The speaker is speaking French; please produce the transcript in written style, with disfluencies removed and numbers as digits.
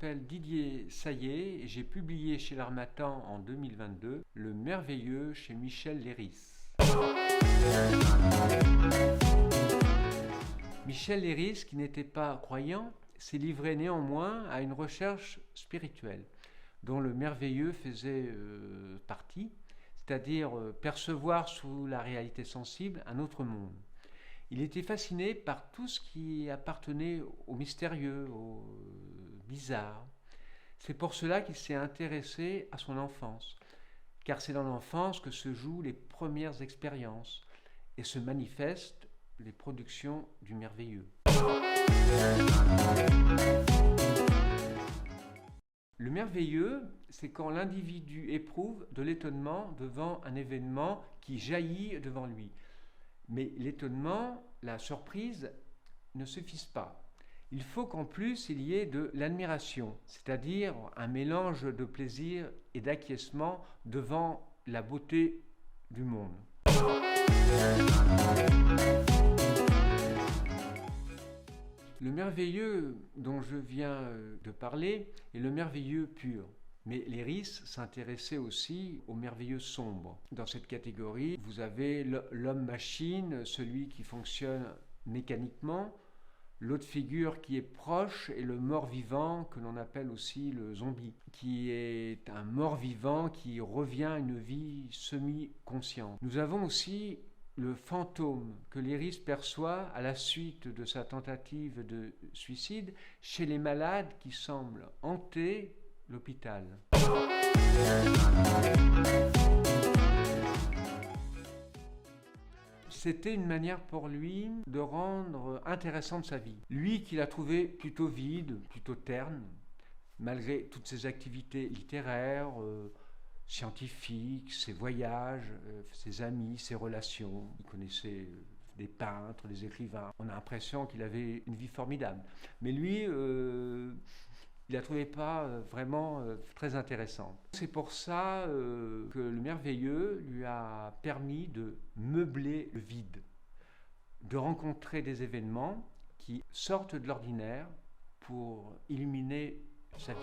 m'appelle Didier Saillet et j'ai publié chez l'Harmattan en 2022 Le Merveilleux chez Michel Leiris. Michel Leiris, qui n'était pas croyant, s'est livré néanmoins à une recherche spirituelle, dont le merveilleux faisait partie, c'est-à-dire percevoir sous la réalité sensible un autre monde. Il était fasciné par tout ce qui appartenait au mystérieux, au bizarre. C'est pour cela qu'il s'est intéressé à son enfance, car c'est dans l'enfance que se jouent les premières expériences et se manifestent les productions du merveilleux. Le merveilleux, c'est quand l'individu éprouve de l'étonnement devant un événement qui jaillit devant lui. Mais l'étonnement, la surprise ne suffisent pas. Il faut qu'en plus il y ait de l'admiration, c'est-à-dire un mélange de plaisir et d'acquiescement devant la beauté du monde. Le merveilleux dont je viens de parler est le merveilleux pur. Mais Leiris s'intéressait aussi au merveilleux sombre. Dans cette catégorie, vous avez l'homme-machine, celui qui fonctionne mécaniquement. L'autre figure qui est proche est le mort-vivant, que l'on appelle aussi le zombie, qui est un mort-vivant qui revient à une vie semi-consciente. Nous avons aussi le fantôme que Leiris perçoit à la suite de sa tentative de suicide chez les malades qui semblent hanter l'hôpital. C'était une manière pour lui de rendre intéressante sa vie. Lui qui l'a trouvé plutôt vide, plutôt terne, malgré toutes ses activités littéraires, scientifiques, ses voyages, ses amis, ses relations. Il connaissait des peintres, des écrivains. On a l'impression qu'il avait une vie formidable. Mais lui, il ne la trouvait pas vraiment très intéressante. C'est pour ça que le merveilleux lui a permis de meubler le vide, de rencontrer des événements qui sortent de l'ordinaire pour illuminer sa vie.